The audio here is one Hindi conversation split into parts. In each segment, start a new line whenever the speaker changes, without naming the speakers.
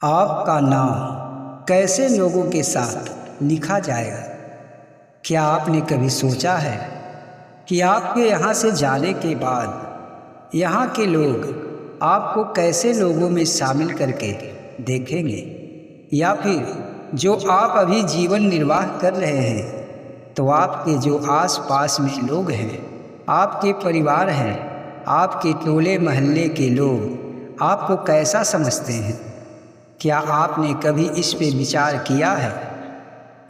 आपका नाम कैसे लोगों के साथ लिखा जाएगा? क्या आपने कभी सोचा है कि आपके यहाँ से जाने के बाद यहाँ के लोग आपको कैसे लोगों में शामिल करके देखेंगे? या फिर जो आप अभी जीवन निर्वाह कर रहे हैं, तो आपके जो आस पास में लोग हैं, आपके परिवार हैं, आपके टोले मोहल्ले के लोग आपको कैसा समझते हैं? क्या आपने कभी इस पे विचार किया है?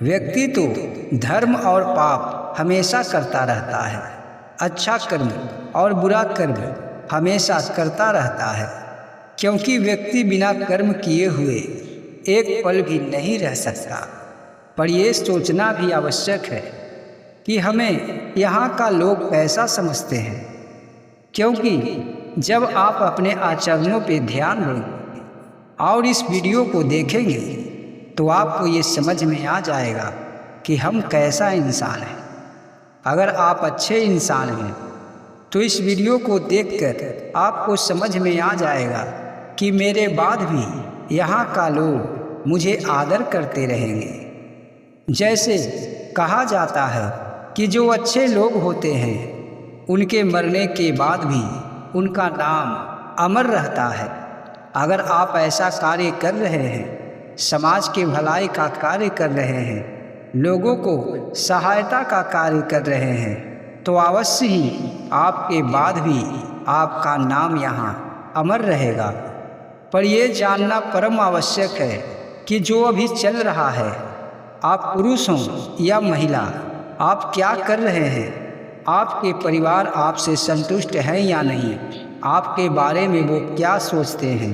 व्यक्ति तो धर्म और पाप हमेशा करता रहता है, अच्छा कर्म और बुरा कर्म हमेशा करता रहता है, क्योंकि व्यक्ति बिना कर्म किए हुए एक पल भी नहीं रह सकता। पर यह सोचना भी आवश्यक है कि हमें यहाँ का लोग कैसा समझते हैं, क्योंकि जब आप अपने आचरणों पे ध्यान देंगे और इस वीडियो को देखेंगे तो आपको ये समझ में आ जाएगा कि हम कैसा इंसान हैं। अगर आप अच्छे इंसान हैं तो इस वीडियो को देखकर आपको समझ में आ जाएगा कि मेरे बाद भी यहाँ का लोग मुझे आदर करते रहेंगे। जैसे कहा जाता है कि जो अच्छे लोग होते हैं उनके मरने के बाद भी उनका नाम अमर रहता है। अगर आप ऐसा कार्य कर रहे हैं, समाज के भलाई का कार्य कर रहे हैं, लोगों को सहायता का कार्य कर रहे हैं, तो अवश्य ही आपके बाद भी आपका नाम यहाँ अमर रहेगा। पर यह जानना परम आवश्यक है कि जो अभी चल रहा है, आप पुरुष हों या महिला, आप क्या कर रहे हैं? आपके परिवार आपसे संतुष्ट हैं या नहीं? आपके बारे में वो क्या सोचते हैं?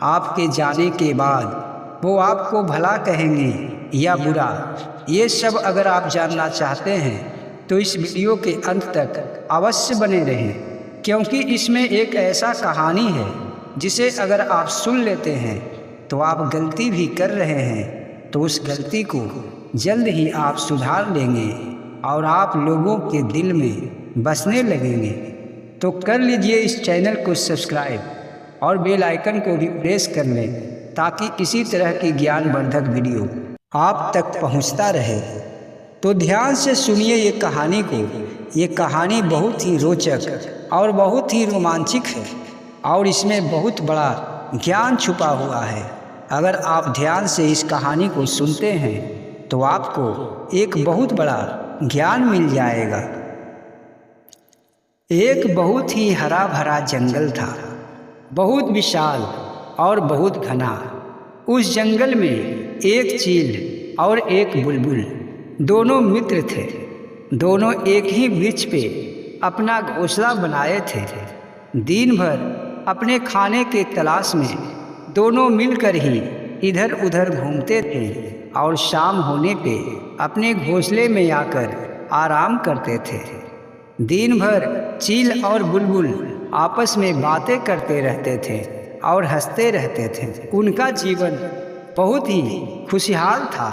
आपके जाने के बाद वो आपको भला कहेंगे या बुरा? ये सब अगर आप जानना चाहते हैं तो इस वीडियो के अंत तक अवश्य बने रहें, क्योंकि इसमें एक ऐसा कहानी है जिसे अगर आप सुन लेते हैं तो आप गलती भी कर रहे हैं तो उस गलती को जल्द ही आप सुधार लेंगे और आप लोगों के दिल में बसने लगेंगे। तो कर लीजिए इस चैनल को सब्सक्राइब और बेल आइकन को भी प्रेस कर लें, ताकि इसी तरह की ज्ञानवर्धक वीडियो आप तक पहुंचता रहे। तो ध्यान से सुनिए ये कहानी को। ये कहानी बहुत ही रोचक और बहुत ही रोमांचक है और इसमें बहुत बड़ा ज्ञान छुपा हुआ है। अगर आप ध्यान से इस कहानी को सुनते हैं तो आपको एक बहुत बड़ा ज्ञान मिल जाएगा। एक बहुत ही हरा भरा जंगल था, बहुत विशाल और बहुत घना। उस जंगल में एक चील और एक बुलबुल दोनों मित्र थे। दोनों एक ही वृक्ष पे अपना घोंसला बनाए थे। दिन भर अपने खाने के तलाश में दोनों मिलकर ही इधर उधर घूमते थे और शाम होने पे अपने घोंसले में आकर आराम करते थे। दिन भर चील और बुलबुल आपस में बातें करते रहते थे और हंसते रहते थे। उनका जीवन बहुत ही खुशहाल था।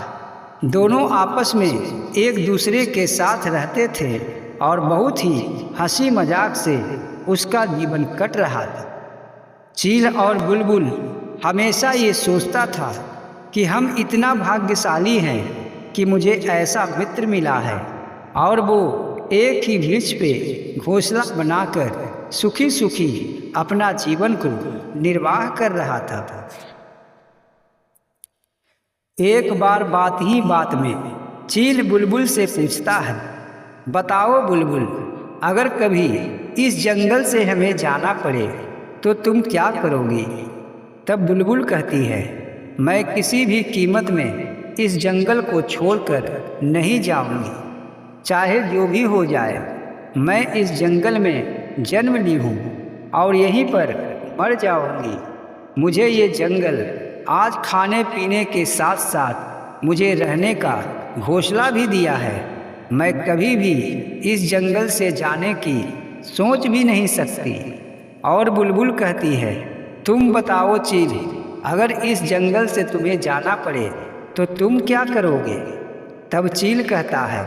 दोनों आपस में एक दूसरे के साथ रहते थे और बहुत ही हंसी मजाक से उसका जीवन कट रहा था। चील और बुलबुल हमेशा ये सोचता था कि हम इतना भाग्यशाली हैं कि मुझे ऐसा मित्र मिला है, और वो एक ही वृक्ष पे घोंसला बनाकर सुखी सुखी अपना जीवन को निर्वाह कर रहा था। एक बार बात ही बात में चील बुलबुल से पूछता है, बताओ बुलबुल, अगर कभी इस जंगल से हमें जाना पड़े तो तुम क्या करोगी? तब बुलबुल कहती है, मैं किसी भी कीमत में इस जंगल को छोड़कर नहीं जाऊंगी। चाहे जो भी हो जाए, मैं इस जंगल में जन्म ली हूँ और यहीं पर मर जाऊंगी। मुझे ये जंगल आज खाने पीने के साथ साथ मुझे रहने का घोंसला भी दिया है। मैं कभी भी इस जंगल से जाने की सोच भी नहीं सकती। और बुलबुल कहती है, तुम बताओ चील, अगर इस जंगल से तुम्हें जाना पड़े तो तुम क्या करोगे? तब चील कहता है,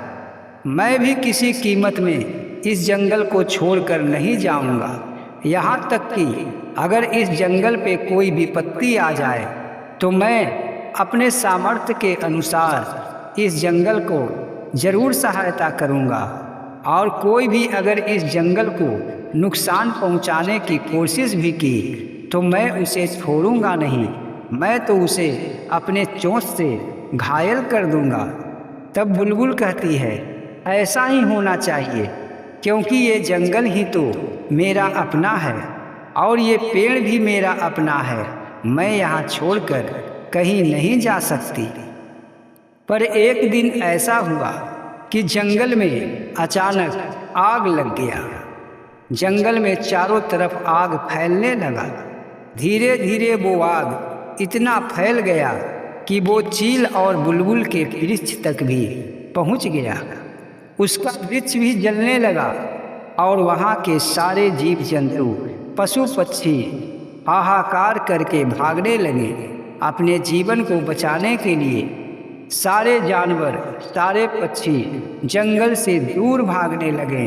मैं भी किसी कीमत में इस जंगल को छोड़कर नहीं जाऊंगा। यहाँ तक कि अगर इस जंगल पे कोई विपत्ति आ जाए तो मैं अपने सामर्थ्य के अनुसार इस जंगल को ज़रूर सहायता करूँगा। और कोई भी अगर इस जंगल को नुकसान पहुँचाने की कोशिश भी की तो मैं उसे छोड़ूंगा नहीं, मैं तो उसे अपने चोंच से घायल कर दूंगा। तब बुलबुल कहती है, ऐसा ही होना चाहिए, क्योंकि ये जंगल ही तो मेरा अपना है और ये पेड़ भी मेरा अपना है। मैं यहाँ छोड़कर कहीं नहीं जा सकती। पर एक दिन ऐसा हुआ कि जंगल में अचानक आग लग गया। जंगल में चारों तरफ आग फैलने लगा। धीरे धीरे वो आग इतना फैल गया कि वो चील और बुलबुल के वृक्ष तक भी पहुंच गया। उसका वृक्ष भी जलने लगा और वहाँ के सारे जीव जंतु, पशु पक्षी हाहाकार करके भागने लगे। अपने जीवन को बचाने के लिए सारे जानवर, सारे पक्षी जंगल से दूर भागने लगे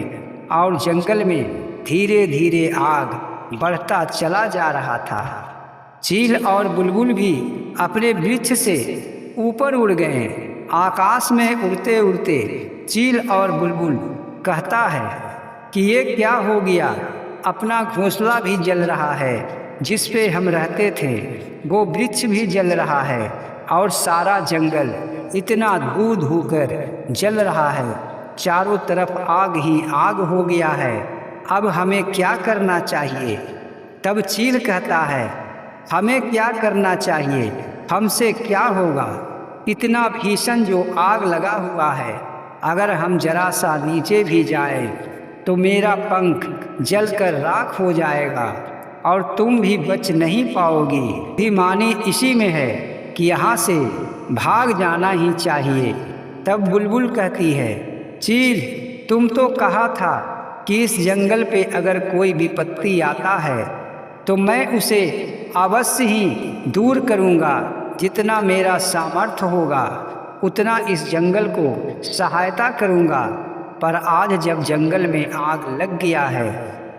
और जंगल में धीरे धीरे आग बढ़ता चला जा रहा था। चील और बुलबुल भी अपने वृक्ष से ऊपर उड़ गए। आकाश में उड़ते उड़ते चील और बुलबुल कहता है कि ये क्या हो गया, अपना घोंसला भी जल रहा है, जिस पे हम रहते थे वो वृक्ष भी जल रहा है और सारा जंगल इतना धू धू कर जल रहा है। चारों तरफ आग ही आग हो गया है, अब हमें क्या करना चाहिए। तब चील कहता है, हमें क्या करना चाहिए, हमसे क्या होगा। इतना भीषण जो आग लगा हुआ है, अगर हम जरा सा नीचे भी जाएं तो मेरा पंख जलकर राख हो जाएगा और तुम भी बच नहीं पाओगी। बेईमानी इसी में है कि यहाँ से भाग जाना ही चाहिए। तब बुलबुल कहती है, चील तुम तो कहा था कि इस जंगल पे अगर कोई विपत्ति आता है तो मैं उसे अवश्य ही दूर करूँगा। जितना मेरा सामर्थ्य होगा उतना इस जंगल को सहायता करूँगा। पर आज जब जंगल में आग लग गया है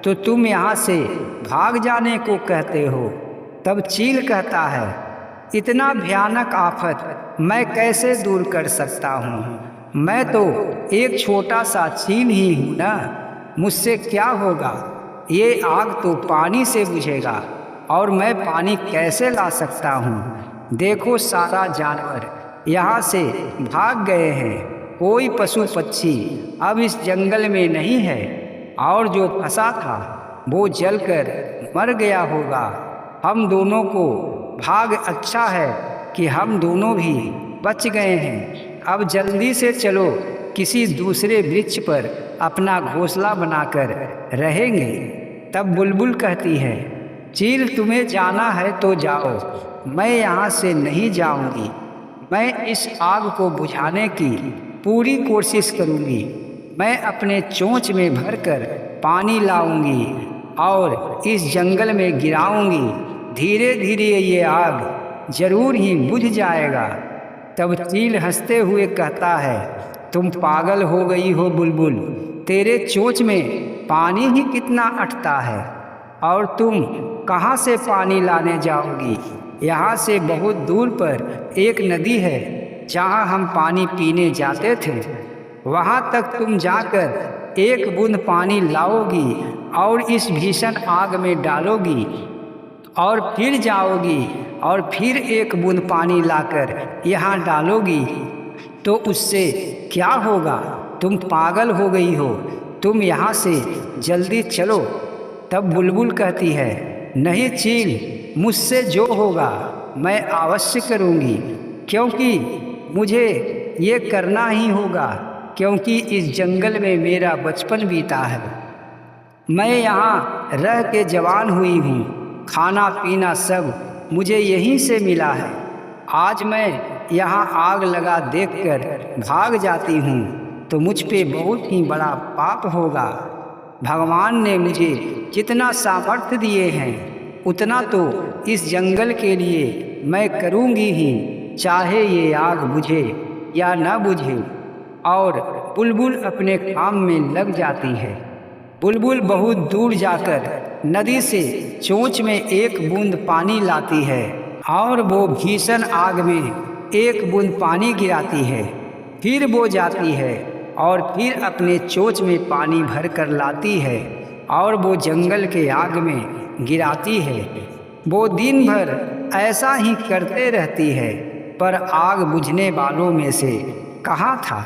तो तुम यहाँ से भाग जाने को कहते हो। तब चील कहता है, इतना भयानक आफत मैं कैसे दूर कर सकता हूँ, मैं तो एक छोटा सा चील ही हूँ ना, मुझसे क्या होगा। ये आग तो पानी से बुझेगा और मैं पानी कैसे ला सकता हूँ। देखो सारा जानवर यहाँ से भाग गए हैं, कोई पशु पक्षी अब इस जंगल में नहीं है और जो फंसा था वो जलकर मर गया होगा। हम दोनों को भाग अच्छा है कि हम दोनों भी बच गए हैं। अब जल्दी से चलो, किसी दूसरे वृक्ष पर अपना घोंसला बनाकर रहेंगे। तब बुलबुल कहती है, चील तुम्हें जाना है तो जाओ, मैं यहाँ से नहीं जाऊँगी। मैं इस आग को बुझाने की पूरी कोशिश करूँगी। मैं अपने चोंच में भरकर पानी लाऊंगी और इस जंगल में गिराऊंगी। धीरे धीरे ये आग जरूर ही बुझ जाएगा। तब चील हंसते हुए कहता है, तुम पागल हो गई हो बुलबुल, तेरे चोंच में पानी ही कितना अटता है और तुम कहाँ से पानी लाने जाओगी। यहाँ से बहुत दूर पर एक नदी है जहाँ हम पानी पीने जाते थे, वहाँ तक तुम जाकर एक बूंद पानी लाओगी और इस भीषण आग में डालोगी और फिर जाओगी और फिर एक बूंद पानी लाकर यहाँ डालोगी, तो उससे क्या होगा। तुम पागल हो गई हो, तुम यहाँ से जल्दी चलो। तब बुलबुल कहती है, नहीं चील, मुझसे जो होगा मैं अवश्य करूँगी, क्योंकि मुझे ये करना ही होगा, क्योंकि इस जंगल में मेरा बचपन बीता है। मैं यहाँ रह के जवान हुई हूँ, खाना पीना सब मुझे यहीं से मिला है। आज मैं यहाँ आग लगा देखकर भाग जाती हूँ तो मुझ पे बहुत ही बड़ा पाप होगा। भगवान ने मुझे जितना सामर्थ्य दिए हैं उतना तो इस जंगल के लिए मैं करूँगी ही, चाहे ये आग बुझे या न बुझे। और बुलबुल अपने काम में लग जाती है। बुलबुल बहुत दूर जाकर नदी से चोंच में एक बूंद पानी लाती है और वो भीषण आग में एक बूंद पानी गिराती है, फिर वो जाती है और फिर अपने चोंच में पानी भर कर लाती है और वो जंगल के आग में गिराती है। वो दिन भर ऐसा ही करते रहती है, पर आग बुझने वालों में से कहाँ था।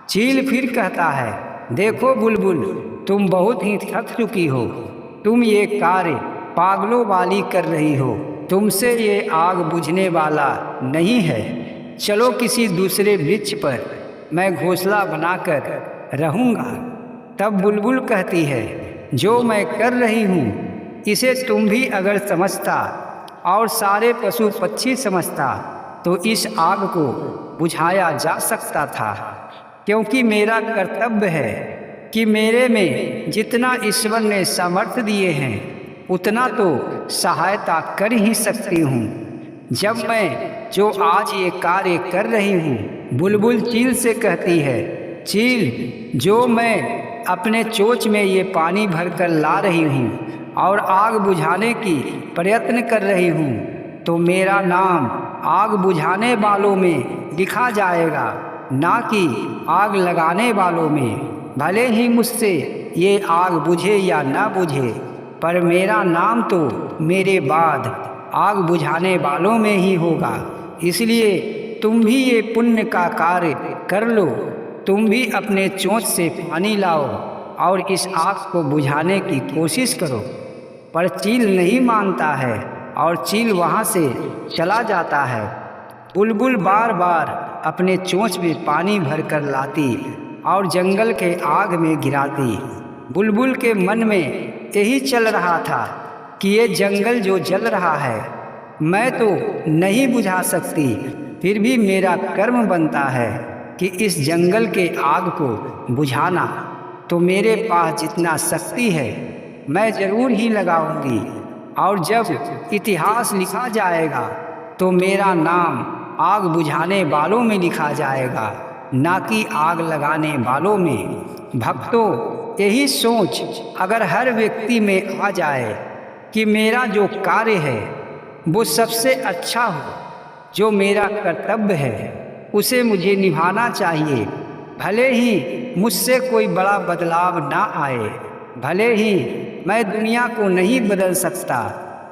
चील फिर कहता है, देखो बुलबुल, तुम बहुत ही थक चुकी हो। तुम ये कार्य पागलों वाली कर रही हो। तुमसे ये आग बुझने वाला नहीं है। चलो किसी दूसरे वृक्ष पर मैं घोंसला बनाकर रहूँगा। तब बुलबुल कहती है, जो मैं कर रही हूँ इसे तुम भी अगर समझता और सारे पशु पक्षी समझता तो इस आग को बुझाया जा सकता था, क्योंकि मेरा कर्तव्य है कि मेरे में जितना ईश्वर ने सामर्थ्य दिए हैं उतना तो सहायता कर ही सकती हूँ। जब मैं जो आज ये कार्य कर रही हूँ, बुलबुल चील से कहती है, चील, जो मैं अपने चोंच में ये पानी भरकर ला रही हूँ और आग बुझाने की प्रयत्न कर रही हूँ, तो मेरा नाम आग बुझाने वालों में लिखा जाएगा, ना कि आग लगाने वालों में। भले ही मुझसे ये आग बुझे या ना बुझे, पर मेरा नाम तो मेरे बाद आग बुझाने वालों में ही होगा। इसलिए तुम भी ये पुण्य का कार्य कर लो। तुम भी अपने चोंच से पानी लाओ और इस आग को बुझाने की कोशिश करो। पर चील नहीं मानता है और चील वहाँ से चला जाता है। बुलबुल बार बार अपने चोंच में पानी भर कर लाती और जंगल के आग में गिराती। बुलबुल के मन में यही चल रहा था कि ये जंगल जो जल रहा है मैं तो नहीं बुझा सकती, फिर भी मेरा कर्म बनता है कि इस जंगल के आग को बुझाना। तो मेरे पास जितना शक्ति है मैं ज़रूर ही लगाऊंगी, और जब इतिहास लिखा जाएगा तो मेरा नाम आग बुझाने वालों में लिखा जाएगा, ना कि आग लगाने वालों में। भक्तों, यही सोच अगर हर व्यक्ति में आ जाए कि मेरा जो कार्य है वो सबसे अच्छा हो, जो मेरा कर्तव्य है उसे मुझे निभाना चाहिए, भले ही मुझसे कोई बड़ा बदलाव ना आए, भले ही मैं दुनिया को नहीं बदल सकता,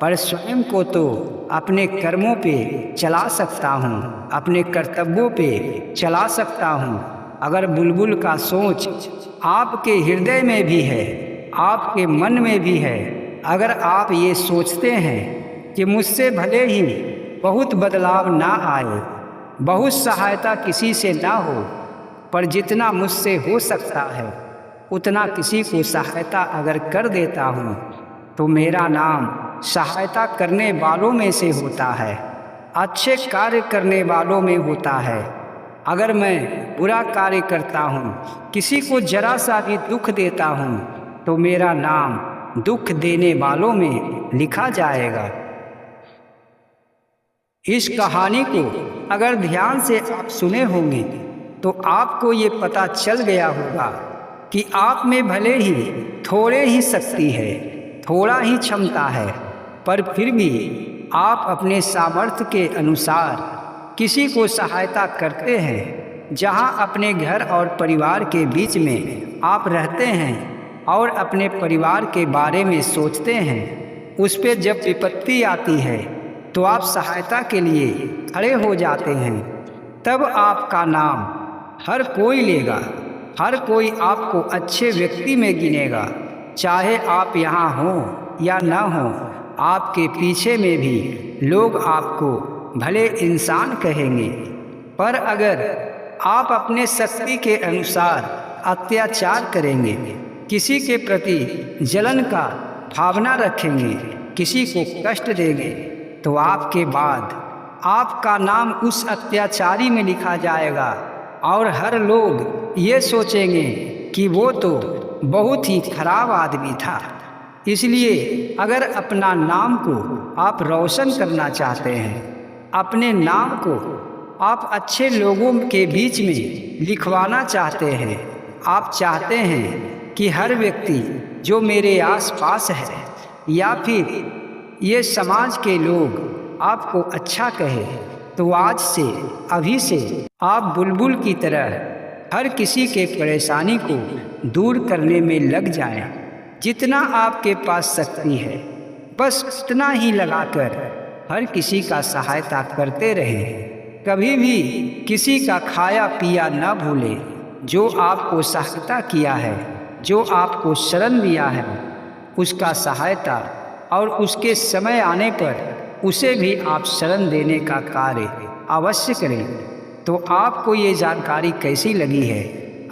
पर स्वयं को तो अपने कर्मों पे चला सकता हूँ, अपने कर्तव्यों पे चला सकता हूँ। अगर बुलबुल का सोच आपके हृदय में भी है, आपके मन में भी है, अगर आप ये सोचते हैं कि मुझसे भले ही बहुत बदलाव ना आए, बहुत सहायता किसी से ना हो, पर जितना मुझसे हो सकता है उतना किसी को सहायता अगर कर देता हूँ तो मेरा नाम सहायता करने वालों में से होता है, अच्छे कार्य करने वालों में होता है। अगर मैं बुरा कार्य करता हूँ, किसी को जरा सा भी दुख देता हूँ, तो मेरा नाम दुख देने वालों में लिखा जाएगा। इस कहानी को अगर ध्यान से आप सुने होंगे तो आपको ये पता चल गया होगा कि आप में भले ही थोड़े ही शक्ति है, थोड़ा ही क्षमता है, पर फिर भी आप अपने सामर्थ्य के अनुसार किसी को सहायता करते हैं। जहां अपने घर और परिवार के बीच में आप रहते हैं और अपने परिवार के बारे में सोचते हैं, उस पर जब विपत्ति आती है तो आप सहायता के लिए खड़े हो जाते हैं, तब आपका नाम हर कोई लेगा, हर कोई आपको अच्छे व्यक्ति में गिनेगा। चाहे आप यहाँ हों या ना हों, आपके पीछे में भी लोग आपको भले इंसान कहेंगे। पर अगर आप अपने शक्ति के अनुसार अत्याचार करेंगे, किसी के प्रति जलन का भावना रखेंगे, किसी को कष्ट देंगे, तो आपके बाद आपका नाम उस अत्याचारी में लिखा जाएगा और हर लोग ये सोचेंगे कि वो तो बहुत ही खराब आदमी था। इसलिए अगर अपना नाम को आप रोशन करना चाहते हैं, अपने नाम को आप अच्छे लोगों के बीच में लिखवाना चाहते हैं, आप चाहते हैं कि हर व्यक्ति जो मेरे आसपास है या फिर ये समाज के लोग आपको अच्छा कहे तो आज से, अभी से आप बुलबुल की तरह हर किसी के परेशानी को दूर करने में लग जाएं। जितना आपके पास शक्ति है बस उतना ही लगाकर हर किसी का सहायता करते रहें। कभी भी किसी का खाया पिया न भूलें। जो आपको सहायता किया है, जो आपको शरण दिया है, उसका सहायता और उसके समय आने पर उसे भी आप शरण देने का कार्य अवश्य करें। तो आपको ये जानकारी कैसी लगी है?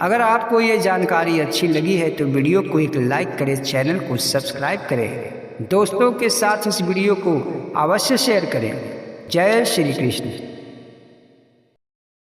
अगर आपको ये जानकारी अच्छी लगी है तो वीडियो को एक लाइक करें, चैनल को सब्सक्राइब करें, दोस्तों के साथ इस वीडियो को अवश्य शेयर करें। जय श्री कृष्ण।